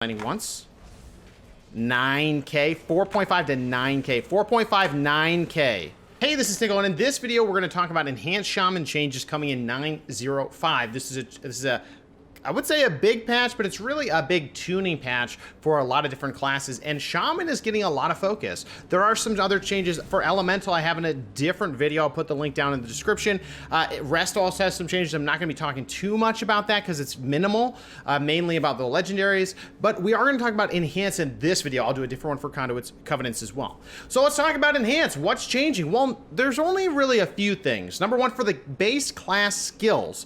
Lightning once. 9K, 4.5 to 9K, 4.5, 9K. Hey, this is Tiqqle, and in this video, we're going to talk about Enhance Shaman changes coming in 9.05. This is a I would say a big patch, but it's really a big tuning patch for a lot of different classes, and Shaman is getting a lot of focus. There are some other changes for Elemental. I have in a different video. I'll put the link down in the description. Rest also has some changes. I'm not going to be talking too much about that because it's minimal, mainly about the legendaries, but we are going to talk about Enhance in this video. I'll do a different one for Conduits, Covenants as well. So let's talk about Enhance. What's changing? Well, there's only really a few things. Number one, for the base class skills,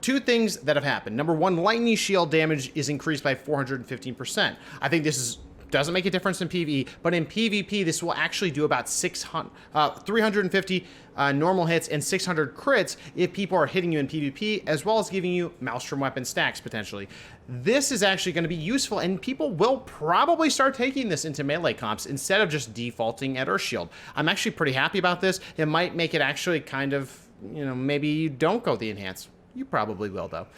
two things that have happened. Number one, lightning shield damage is increased by 415%. I think this doesn't make a difference in PvE, but in PvP, this will actually do about 350 normal hits and 600 crits if people are hitting you in PvP, as well as giving you Maelstrom weapon stacks potentially. This is actually going to be useful, and people will probably start taking this into melee comps instead of just defaulting at Earth Shield. I'm actually pretty happy about this. It might make it actually kind of, you know, maybe you don't go the Enhance. You probably will, though.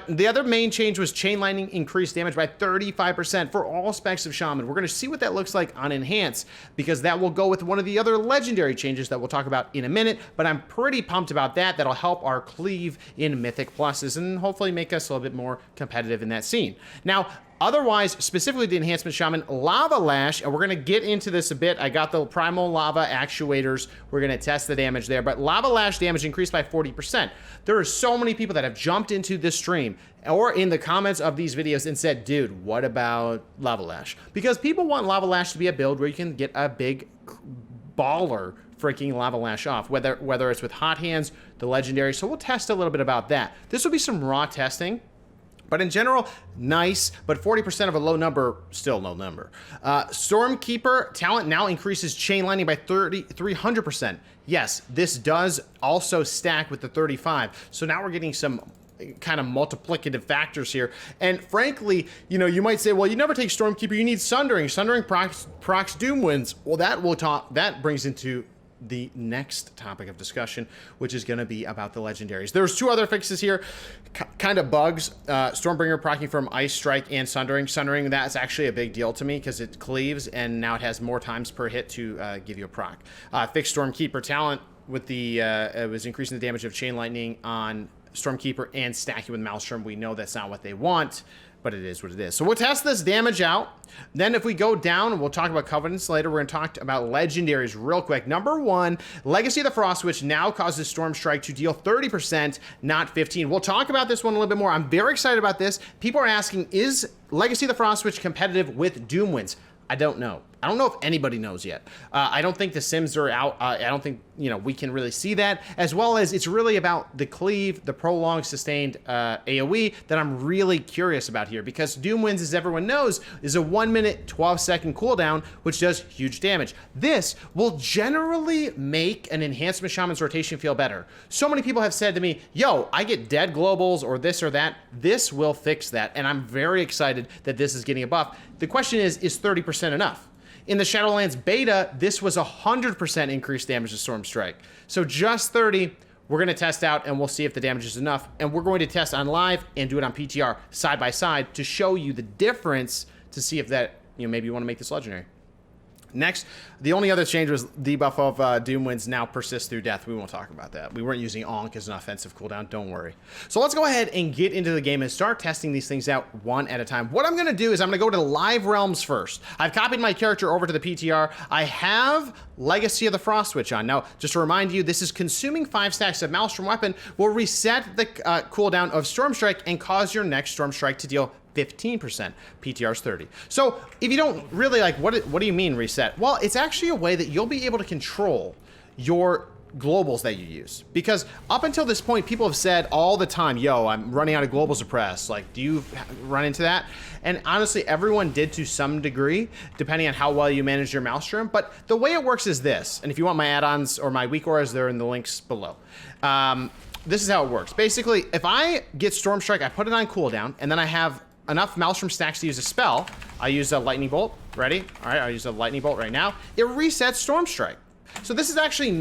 The other main change was Chain Lightning increased damage by 35% for all specs of Shaman. We're going to see what that looks like on Enhance, because that will go with one of the other legendary changes that we'll talk about in a minute, but I'm pretty pumped about that. That'll help our cleave in Mythic Pluses and hopefully make us a little bit more competitive in that scene. Now, otherwise, specifically the Enhancement Shaman, Lava Lash, and we're going to get into this a bit. I got the Primal Lava Actuators. We're going to test the damage there, but Lava Lash damage increased by 40%. There are so many people that have jumped into this stream or in the comments of these videos and said, dude, what about Lava Lash? Because people want Lava Lash to be a build where you can get a big baller freaking Lava Lash off, whether it's with Hot Hands, the legendary. So we'll test a little bit about that. This will be some raw testing. But in general, nice, but 40% of a low number, still low number. Stormkeeper talent now increases Chain Lightning by 300%. Yes, this does also stack with the 35. So now we're getting some kind of multiplicative factors here. And frankly, you know, you might say, well, you never take Stormkeeper, you need Sundering. Sundering procs Doom Winds. Well, that brings into the next topic of discussion, which is going to be about the legendaries. There's two other fixes here, kind of bugs. Stormbringer proccing from Ice Strike and Sundering. Sundering, that's actually a big deal to me because it cleaves and now it has more times per hit to give you a proc. Fixed Stormkeeper talent with the it was increasing the damage of Chain Lightning on Stormkeeper and stacking with Maelstrom. We know that's not what they want, but it is what it is. So we'll test this damage out. Then if we go down, we'll talk about Covenants later. We're going to talk about legendaries real quick. Number one, Legacy of the Frost Witch now causes Storm Strike to deal 30%, not 15%. We'll talk about this one a little bit more. I'm very excited about this. People are asking, is Legacy of the Frost Witch competitive with Doom Winds? I don't know. I don't know if anybody knows yet. I don't think the Sims are out. I don't think, you know, we can really see that, as well as it's really about the cleave, the prolonged sustained AoE that I'm really curious about here, because Doom Winds, as everyone knows, is a 1 minute, 12-second cooldown, which does huge damage. This will generally make an Enhancement Shaman's rotation feel better. So many people have said to me, yo, I get dead globals or this or that. This will fix that, and I'm very excited that this is getting a buff. The question is 30% enough? In the Shadowlands beta, this was 100% increased damage to Storm Strike. So just 30, we're going to test out and we'll see if the damage is enough. And we're going to test on live and do it on PTR side by side to show you the difference, to see if that, you know, maybe you want to make this legendary. Next, the only other change was debuff of Doom Winds now persists through death. We won't talk about that. We weren't using Ankh as an offensive cooldown, don't worry. So let's go ahead and get into the game and start testing these things out one at a time. What I'm going to do is I'm going to go to live realms first. I've copied my character over to the PTR. I have Legacy of the Frost Witch on. Now, just to remind you, this is consuming 5 stacks of Maelstrom weapon, will reset the cooldown of Storm Strike and cause your next Storm Strike to deal 15%, PTR's 30. So if you don't really like, what do you mean reset? Well, it's actually a way that you'll be able to control your globals that you use, because up until this point, people have said all the time, yo, I'm running out of global suppress. Like, do you run into that? And honestly, everyone did to some degree, depending on how well you manage your Maelstrom. But the way it works is this, and if you want my add-ons or my weak auras, they're in the links below. This is how it works. Basically, if I get Storm Strike, I put it on cooldown, and then I have enough Maelstrom stacks to use a spell. I use a Lightning Bolt. Ready? All right, I'll use a Lightning Bolt right now. It resets Storm Strike. So this is actually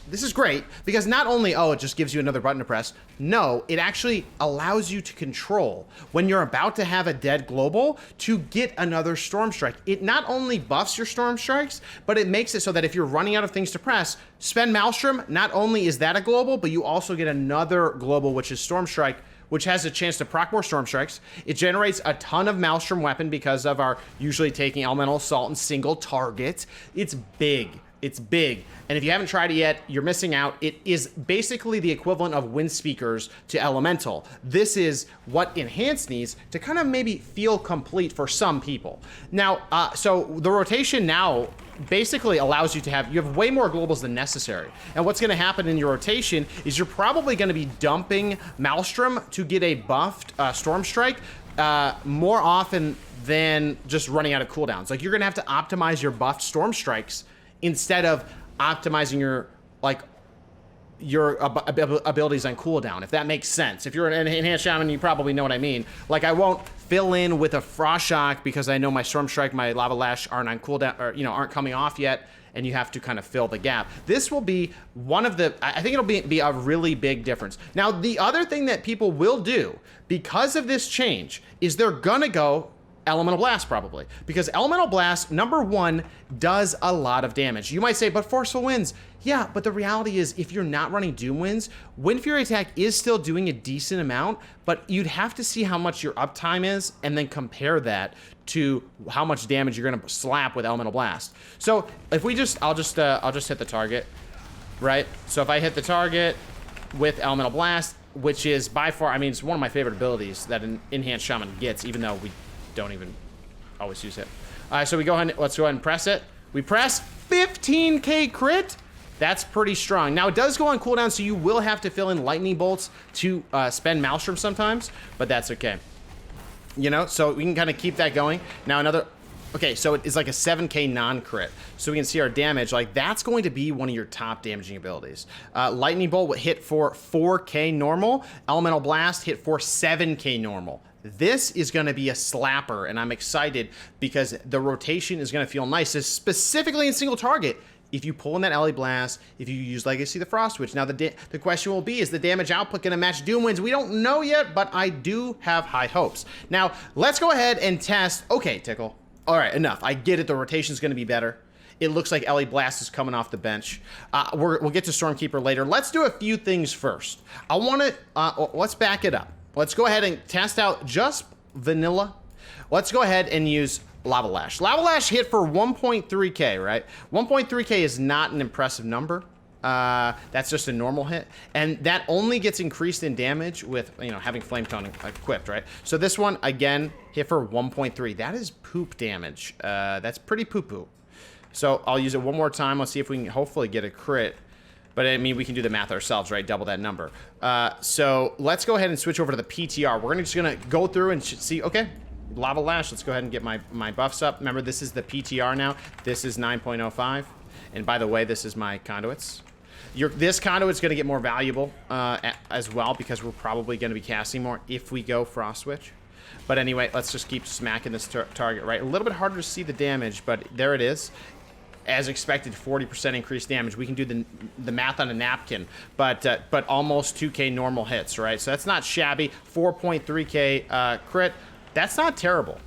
this is great because not only, oh, it just gives you another button to press. No, it actually allows you to control when you're about to have a dead global to get another Storm Strike. It not only buffs your Storm Strikes, but it makes it so that if you're running out of things to press, spend Maelstrom, not only is that a global, but you also get another global, which is Storm Strike, which has a chance to proc more Storm Strikes. It generates a ton of Maelstrom weapon because of our usually taking Elemental Assault and single target. It's big. It's big. And if you haven't tried it yet, you're missing out. It is basically the equivalent of Wind Speakers to Elemental. This is what Enhance needs to kind of maybe feel complete for some people. Now, so the rotation now basically allows you to have way more globals than necessary. And what's going to happen in your rotation is you're probably going to be dumping Maelstrom to get a buffed Storm Strike more often than just running out of cooldowns. Like, you're going to have to optimize your buffed Storm Strikes instead of optimizing your abilities on cooldown, if that makes sense. If you're an Enhanced Shaman, you probably know what I mean. Like, I won't fill in with a Frost Shock because I know my Storm Strike, my Lava Lash aren't on cooldown, or, you know, aren't coming off yet, and you have to kind of fill the gap. This will be one of the, I think it'll be a really big difference. Now, the other thing that people will do because of this change is they're gonna go Elemental Blast, probably, because Elemental Blast, number one, does a lot of damage. You might say, but Forceful Winds. Yeah, but the reality is, if you're not running Doom Winds, Wind Fury attack is still doing a decent amount, but you'd have to see how much your uptime is and then compare that to how much damage you're gonna slap with Elemental Blast. So if we just, I'll just hit the target, right? So if I hit the target with Elemental Blast, which is by far, I mean, it's one of my favorite abilities that an Enhanced Shaman gets, even though we don't even always use it. All right, so we go ahead, let's go ahead and press it. We press 15k crit. That's pretty strong. Now, it does go on cooldown, so you will have to fill in lightning bolts to spend Maelstrom sometimes, but that's okay. You know, so we can kind of keep that going. Now, another, okay, so it's like a 7k non-crit. So we can see our damage, like that's going to be one of your top damaging abilities. Lightning bolt will hit for 4k normal. Elemental Blast hit for 7k normal. This is going to be a slapper, and I'm excited because the rotation is going to feel nice, specifically in single target. If you pull in that LA Blast, if you use Legacy the Frost Witch. Now, the question will be, is the damage output going to match Doom Winds? We don't know yet, but I do have high hopes. Now, let's go ahead and test. Okay, Tiqqle. All right, enough. I get it. The rotation is going to be better. It looks like LA Blast is coming off the bench. We'll get to Stormkeeper later. Let's do a few things first. I want to, let's back it up. Let's go ahead and test out just vanilla. Let's go ahead and use Lava Lash. Lava Lash hit for 1.3k, right? 1.3k is not an impressive number. That's just a normal hit. And that only gets increased in damage with, you know, having Flame Tongue equipped, right? So this one, again, hit for 1.3. That is poop damage. That's pretty poo-poo. So I'll use it one more time. Let's see if we can hopefully get a crit. But I mean, we can do the math ourselves, right? Double that number. So let's go ahead and switch over to the PTR. We're just gonna go through and see, okay, Lava Lash. Let's go ahead and get my buffs up. Remember, this is the PTR now. This is 9.05. And by the way, this is my conduits. This conduit's gonna get more valuable as well because we're probably gonna be casting more if we go Frost Witch. But anyway, let's just keep smacking this target, right? A little bit harder to see the damage, but there it is. As expected, 40% increased damage. We can do the math on a napkin, but almost 2k normal hits, right? So that's not shabby. 4.3k crit. That's not terrible.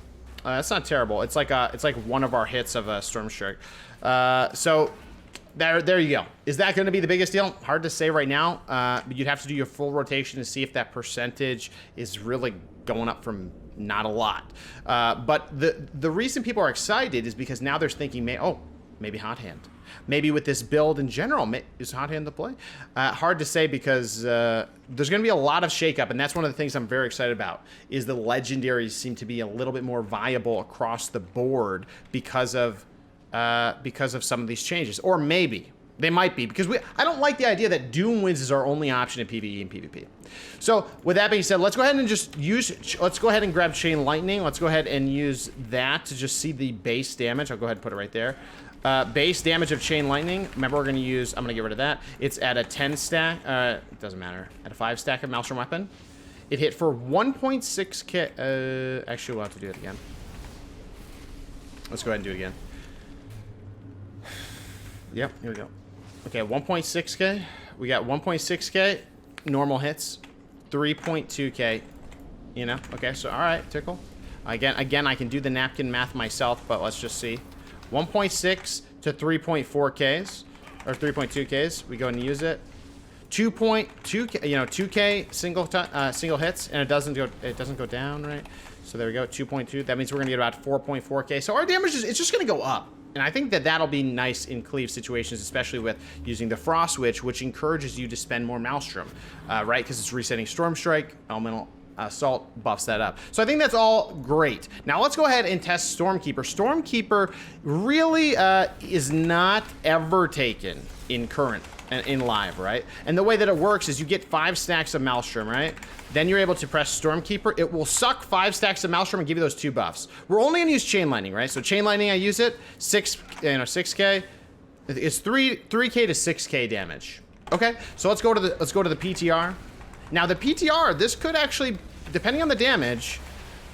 That's not terrible. It's like one of our hits of a Storm Strike. So there you go. Is that going to be the biggest deal? Hard to say right now. But you'd have to do your full rotation to see if that percentage is really going up from not a lot. But the reason people are excited is because now they're thinking, maybe Hot Hand. Maybe with this build in general, is Hot Hand the play? Hard to say because there's going to be a lot of shakeup, and that's one of the things I'm very excited about, is the legendaries seem to be a little bit more viable across the board because of some of these changes. Or maybe. They might be, because I don't like the idea that Doom Winds is our only option in PvE and PvP. So, with that being said, let's go ahead and let's go ahead and grab Chain Lightning. Let's go ahead and use that to just see the base damage. I'll go ahead and put it right there. Base damage of Chain Lightning. Remember, I'm going to get rid of that. It's at a 10 stack. It doesn't matter. At a 5 stack of Maelstrom Weapon. It hit for 1.6k. Actually, we'll have to do it again. Let's go ahead and do it again. Yep, here we go. Okay, 1.6k. We got 1.6k normal hits, 3.2k. You know, okay, so all right, Tiqqle. Again, I can do the napkin math myself, but let's just see. 1.6 to 3.4Ks, or 3.2Ks. We go and use it. 2.2K, you know, 2K single hits, and it doesn't go down, right? So there we go, 2.2. That means we're gonna get about 4.4K. So our damage it's just gonna go up. And I think that that'll be nice in cleave situations, especially with using the Frost Witch, which encourages you to spend more Maelstrom, right? Because it's resetting Storm Strike, Elemental Assault buffs that up. So I think that's all great. Now let's go ahead and test Stormkeeper. Stormkeeper really is not ever taken in current and in live, right? And the way that it works is you get 5 stacks of Maelstrom, right? Then you're able to press Stormkeeper. It will suck 5 stacks of Maelstrom and give you those 2 buffs. We're only gonna use Chain Lightning, right? So Chain Lightning, I use it, 6K. It's 3K to 6K damage. Okay, so let's go to the PTR. Now the PTR, this could actually, depending on the damage,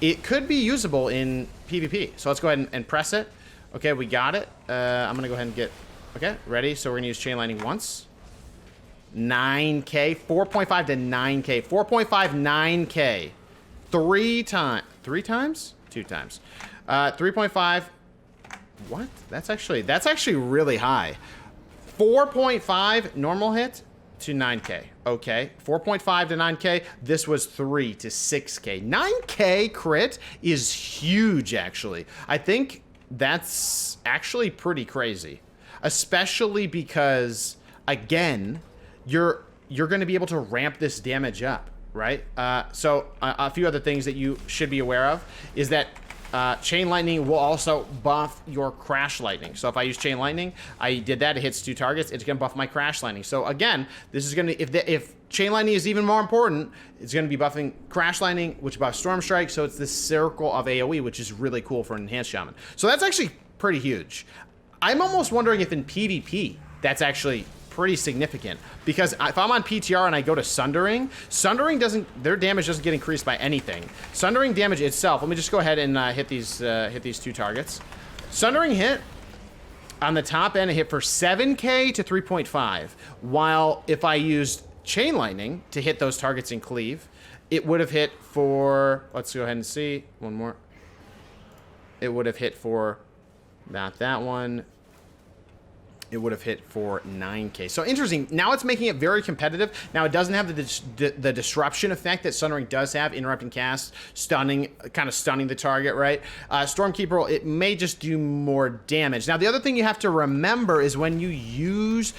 it could be usable in PvP. So let's go ahead and press it. Okay, we got it. I'm gonna go ahead and get, okay, ready. So we're gonna use Chain Lightning once. 9K, 4.5 to 9K, 4.5, 9K. 3 times, 2 times. 3.5, what? That's actually really high. 4.5 normal hit to 9K. Okay, 4.5 to 9K. This was 3 to 6K. 9K crit is huge, actually. I think that's actually pretty crazy, especially because, again, you're going to be able to ramp this damage up, right? So a few other things that you should be aware of is that Chain Lightning will also buff your Crash Lightning. So if I use Chain Lightning, I did that, it hits 2 targets, it's gonna buff my Crash Lightning. So again, this is gonna, if Chain Lightning is even more important, it's gonna be buffing Crash Lightning, which buffs Storm Strike, so it's this circle of AoE, which is really cool for an Enhanced Shaman. So that's actually pretty huge. I'm almost wondering if in PvP, that's actually pretty significant, because if I'm on PTR and I go to Sundering their damage doesn't get increased by anything. Sundering damage itself, let me just go ahead and hit these 2 targets. Sundering hit on the top end, it hit for 7K to 3.5, while if I used Chain Lightning to hit those targets in cleave, it would have hit for, let's go ahead and see, one more. It would have hit for, not that one, it would have hit for 9K. So interesting. Now it's making it very competitive. Now it doesn't have the disruption effect that Sundering does have, interrupting cast, kind of stunning the target, right? Stormkeeper, it may just do more damage. Now the other thing you have to remember is when you use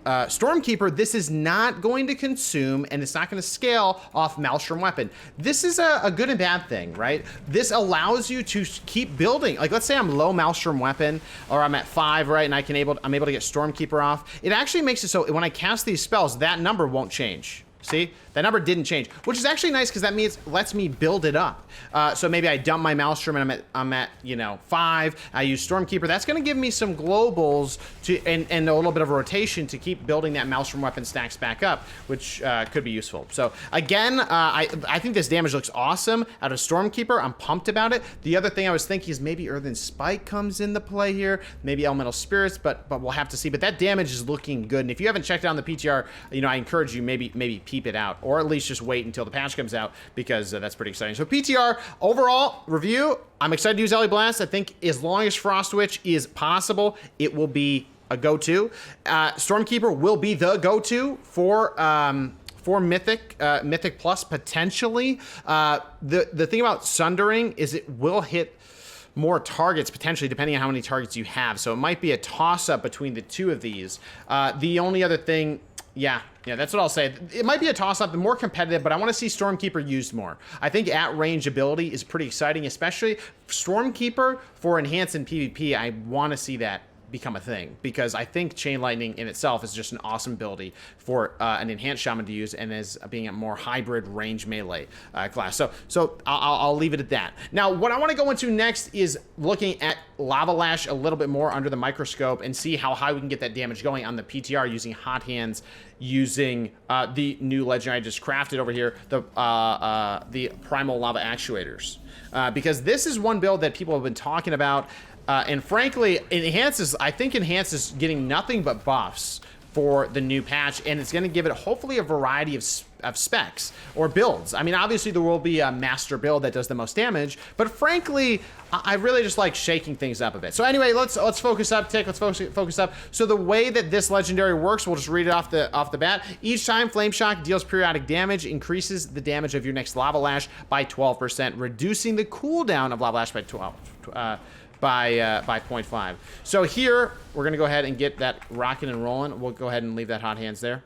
Stormkeeper, this is not going to consume and it's not going to scale off Maelstrom Weapon. This is a good and bad thing, right? This allows you to keep building. Like, let's say I'm low Maelstrom Weapon, or I'm at 5, right, and I'm able to get Stormkeeper off. It actually makes it so when I cast these spells, that number won't change. See? That number didn't change, which is actually nice because that means lets me build it up. So maybe I dump my Maelstrom and I'm at you know 5. I use Stormkeeper. That's going to give me some globals and a little bit of a rotation to keep building that Maelstrom weapon stacks back up, which could be useful. So again, I think this damage looks awesome out of Stormkeeper. I'm pumped about it. The other thing I was thinking is maybe Earthen Spike comes into play here, maybe Elemental Spirits, but we'll have to see. But that damage is looking good, and if you haven't checked out on the PTR, you know I encourage you maybe peep it out, or at least just wait until the patch comes out, because that's pretty exciting. So PTR, overall review, I'm excited to use Ellie Blast. I think as long as Frost Witch is possible, it will be a go-to. Stormkeeper will be the go-to for Mythic Plus, potentially. The thing about Sundering is it will hit more targets, potentially, depending on how many targets you have. So it might be a toss-up between the two of these. The only other thing, yeah, that's what I'll say. It might be a toss-up, the more competitive, but I want to see Stormkeeper used more. I think at-range ability is pretty exciting, especially Stormkeeper for Enhance and PvP. I want to see that become a thing, because I think Chain Lightning in itself is just an awesome ability for an Enhanced Shaman to use, and as being a more hybrid range melee class. So I'll leave it at that. Now, what I want to go into next is looking at Lava Lash a little bit more under the microscope and see how high we can get that damage going on the PTR using Hot Hands, using the new legendary I just crafted over here, the Primal Lava Actuators. Because this is one build that people have been talking about. And frankly, I think Enhance is getting nothing but buffs for the new patch, and it's going to give it hopefully a variety of specs or builds. I mean, obviously there will be a master build that does the most damage, but frankly, I really just like shaking things up a bit. So anyway, let's focus up, Tick. Let's focus up. So the way that this legendary works, we'll just read it off the bat. Each time Flame Shock deals periodic damage, increases the damage of your next Lava Lash by 12%, reducing the cooldown of Lava Lash by 0.5. So here, we're gonna go ahead and get that rocking and rolling. We'll go ahead and leave that Hot Hands there.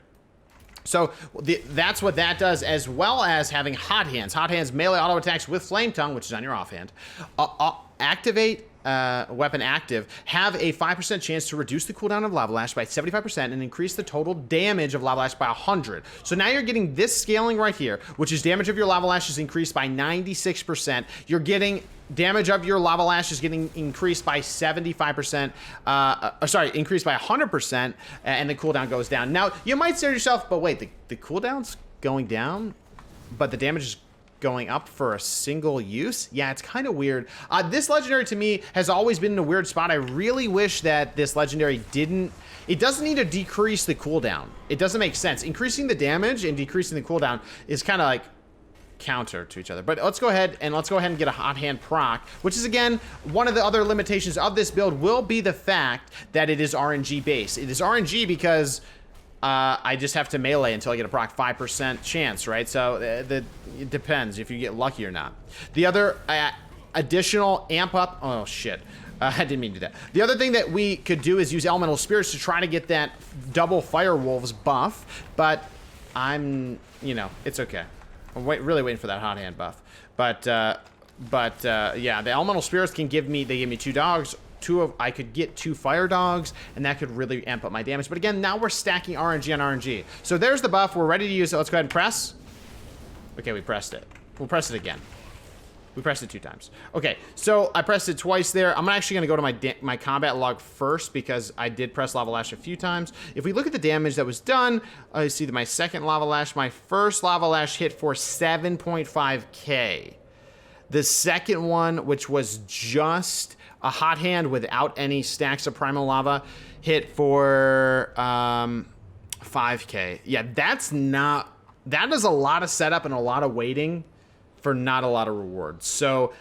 So that's what that does, as well as having Hot Hands. Hot Hands melee auto attacks with Flame Tongue, which is on your offhand. Activate weapon active, have a 5% chance to reduce the cooldown of Lava Lash by 75% and increase the total damage of Lava Lash by 100. So now you're getting this scaling right here, which is damage of your Lava Lash is increased by 96%. You're getting damage of your Lava Lash is getting increased by 75%, increased by 100%, and the cooldown goes down. Now, you might say to yourself, but wait, the cooldown's going down, but the damage is going up for a single use? Yeah, it's kind of weird. This legendary to me has always been in a weird spot. I really wish that this legendary it doesn't need to decrease the cooldown. It doesn't make sense. Increasing the damage and decreasing the cooldown is kind of like counter to each other. But let's go ahead and get a Hot Hand proc, which is again one of the other limitations of this build will be the fact that it is RNG based. It is RNG because I just have to melee until I get a proc 5% chance, right? So it depends if you get lucky or not. The other additional amp up, oh shit. I didn't mean to do that. The other thing that we could do is use Elemental Spirits to try to get that double Fire Wolves buff, but it's okay. I'm really waiting for that Hot Hand buff. But yeah, the Elemental Spirits they give me 2 dogs. I could get 2 fire dogs, and that could really amp up my damage. But again, now we're stacking RNG on RNG. So there's the buff. We're ready to use it. Let's go ahead and press. Okay, we pressed it. We'll press it again. We pressed it 2 times. Okay, so I pressed it twice there. I'm actually going to go to my combat log first because I did press Lava Lash a few times. If we look at the damage that was done, I see that my second Lava Lash, my first Lava Lash hit for 7.5k. The second one, which was just a Hot Hand without any stacks of Primal Lava, hit for 5k. Yeah, that is a lot of setup and a lot of waiting for not a lot of rewards. So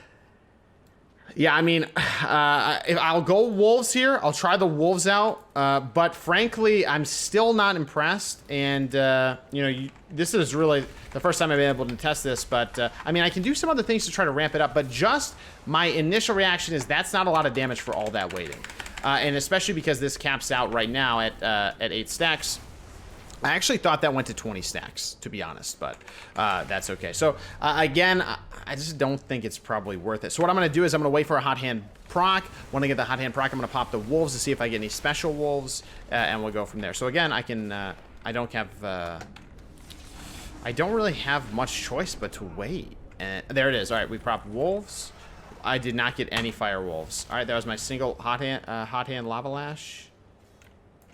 yeah, I mean, I'll go Wolves here. I'll try the Wolves out, but frankly, I'm still not impressed. And this is really the first time I've been able to test this. But I mean, I can do some other things to try to ramp it up. But just my initial reaction is that's not a lot of damage for all that waiting, and especially because this caps out right now at 8 stacks. I actually thought that went to 20 stacks, to be honest, but that's okay. So again, I just don't think it's probably worth it. So what I'm going to do is I'm going to wait for a Hot Hand proc. When I get the Hot Hand proc, I'm going to pop the Wolves to see if I get any special Wolves, and we'll go from there. So again, I don't really have much choice but to wait. And there it is. All right, we popped Wolves. I did not get any Fire Wolves. All right, that was my single Hot Hand Lava Lash.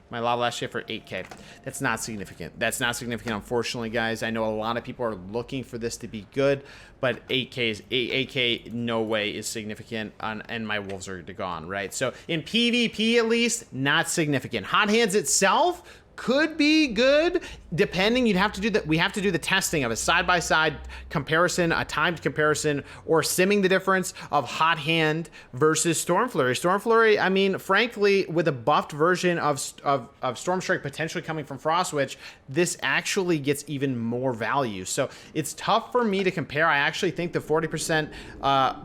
My Lava Lash hit for 8k. That's not significant. That's not significant, unfortunately, guys. I know a lot of people are looking for this to be good, but 8k no way is significant, and my Wolves are gone, right? So in PvP, at least, not significant. Hot Hands itself could be good, depending. We have to do the testing of a side-by-side comparison, a timed comparison, or simming the difference of Hot Hand versus Storm Flurry. Storm Flurry, I mean, frankly, with a buffed version of Storm Strike potentially coming from Frost Witch, this actually gets even more value. So it's tough for me to compare. I actually think the 40%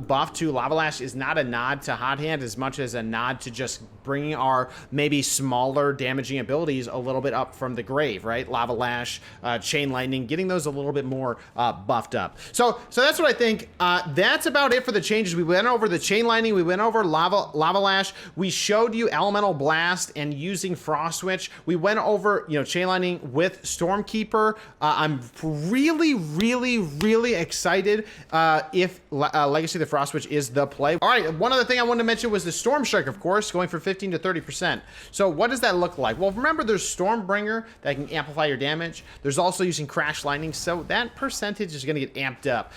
buff to Lava Lash is not a nod to Hot Hand as much as a nod to just bringing our maybe smaller damaging abilities a little bit up from the grave, right? Lava Lash, Chain Lightning, getting those a little bit more buffed up. So that's what I think. That's about it for the changes. We went over the Chain Lightning, we went over Lava Lash, we showed you Elemental Blast and using Frost Witch. We went over, Chain Lightning with Stormkeeper. I'm really excited if Legacy of the Frost Witch is the play. All right, one other thing I wanted to mention was the Storm Strike, of course, going for 15 to 30%. So what does that look like? Well, remember there's Stormbringer that can amplify your damage. There's also using Crash Lightning, so that percentage is going to get amped up,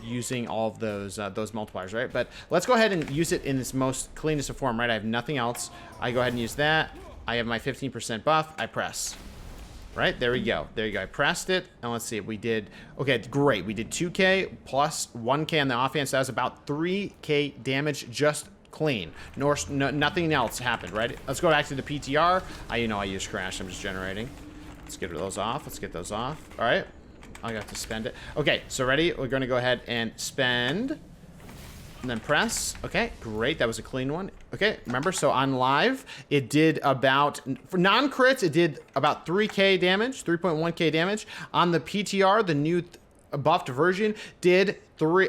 using all of those multipliers, right? But let's go ahead and use it in its most cleanest of form, right? I have nothing else. I go ahead and use that. I have my 15% buff. I press. Right, there we go. There you go. I pressed it, and let's see. We did, okay, great. We did 2K plus 1K on the offense. That was about 3K damage, just clean. Nothing else happened, right? Let's go back to the PTR. I use crash. I'm just generating. Let's get those off. Let's get those off. All right. I got to spend it. Okay, so ready? We're going to go ahead and spend. And then press. Okay, great. That was a clean one. Okay, remember, so on live, it did about, for non-crits, it did about 3K damage, 3.1K damage. On the PTR, the new buffed version, did let's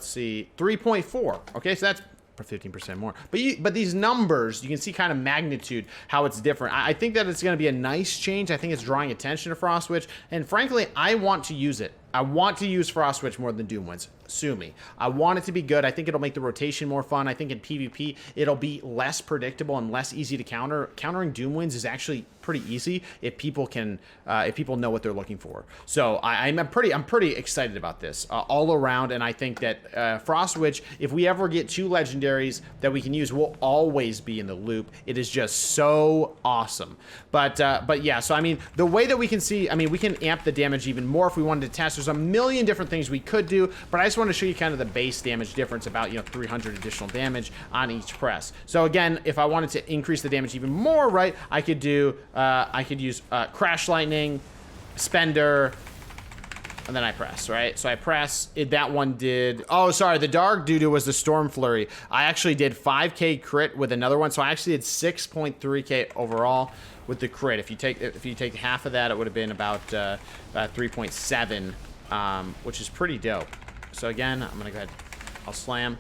see, 3.4. Okay, so that's 15% more. But these numbers, you can see kind of magnitude, how it's different. I think that it's going to be a nice change. I think it's drawing attention to Frost Switch. And frankly, I want to use it. I want to use Frost Switch more than Doom Winds. Sue me. I want it to be good. I think it'll make the rotation more fun. I think in PvP, it'll be less predictable and less easy to counter. Countering Doom Winds is actually pretty easy if people know what they're looking for. So I'm pretty excited about this all around, and I think that Frost Witch, if we ever get 2 legendaries that we can use, will always be in the loop. It is just so awesome. But yeah, so I mean, the way that we can see, I mean, we can amp the damage even more if we wanted to test. There's a million different things we could do, but I just want to show you kind of the base damage difference, about 300 additional damage on each press. So again, if I wanted to increase the damage even more, right, I could do I could use Crash Lightning, Spender, and then I press, right? So I press, that one did, oh, sorry, the Dark Doo-Doo was the Storm Flurry. I actually did 5K crit with another one, so I actually did 6.3K overall with the crit. If you take half of that, it would have been about 3.7, which is pretty dope. So again, I'm gonna go ahead, I'll slam.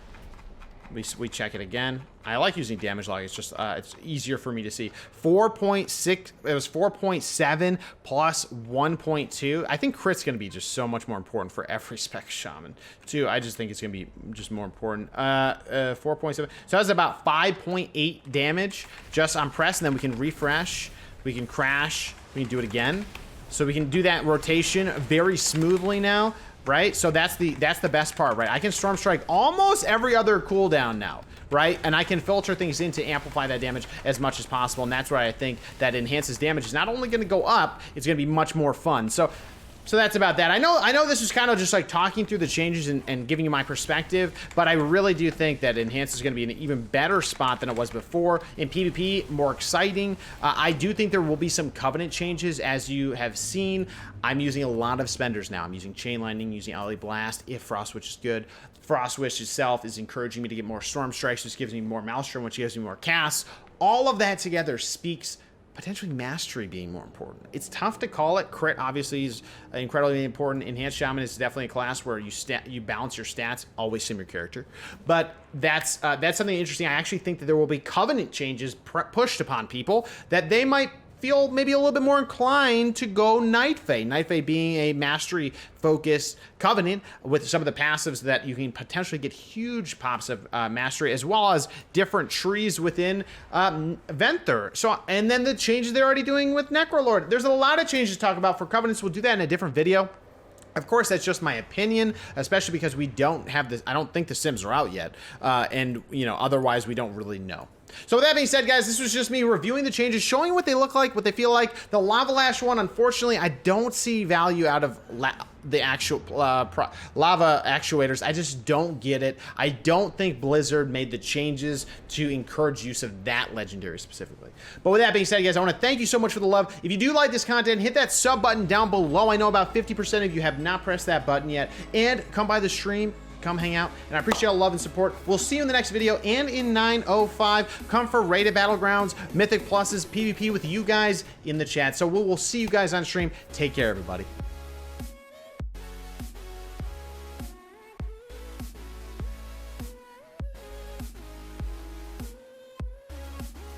We check it again. I like using damage log. It's just it's easier for me to see. 4.6. It was 4.7 plus 1.2. I think crit's gonna be just so much more important for every spec shaman too. I just think it's gonna be just more important. 4.7. So that's about 5.8 damage just on press, and then we can refresh. We can crash. We can do it again. So we can do that rotation very smoothly now. Right, so that's the best part, right? I can Storm Strike almost every other cooldown now, right? And I can filter things in to amplify that damage as much as possible, and that's why I think that Enhance's damage is not only going to go up, it's going to be much more fun. So that's about that. I know this is kind of just like talking through the changes and giving you my perspective, but I really do think that Enhance is going to be in an even better spot than it was before. In PvP, more exciting. I do think there will be some Covenant changes, as you have seen. I'm using a lot of spenders now. I'm using Chain Lightning, using Alley Blast, if Frost Witch is good. Frost Witch itself is encouraging me to get more Storm Strikes, which gives me more Maelstrom, which gives me more casts. All of that together speaks potentially mastery being more important. It's tough to call it. Crit obviously is incredibly important. Enhanced Shaman is definitely a class where you balance your stats, always sim your character. But that's something interesting. I actually think that there will be Covenant changes pushed upon people that they might feel maybe a little bit more inclined to go Night Fae. Night Fae being a mastery-focused Covenant with some of the passives that you can potentially get huge pops of mastery, as well as different trees within Venthyr. So, and then the changes they're already doing with Necrolord. There's a lot of changes to talk about for Covenants. We'll do that in a different video. Of course, that's just my opinion, especially because we don't have this. I don't think the Sims are out yet, and otherwise we don't really know. So with that being said, guys, this was just me reviewing the changes, showing what they look like, what they feel like. The Lava Lash one, unfortunately, I don't see value out of the actual lava actuators. I just don't get it. I don't think Blizzard made the changes to encourage use of that legendary specifically. But with that being said, guys, I want to thank you so much for the love. If you do like this content, hit that sub button down below. I know about 50% of you have not pressed that button yet. And come by the stream. Come hang out, and I appreciate all the love and support. We'll see you in the next video and in 905. Come for rated battlegrounds, mythic pluses, PvP with you guys in the chat. So we'll see you guys on stream. Take care, everybody.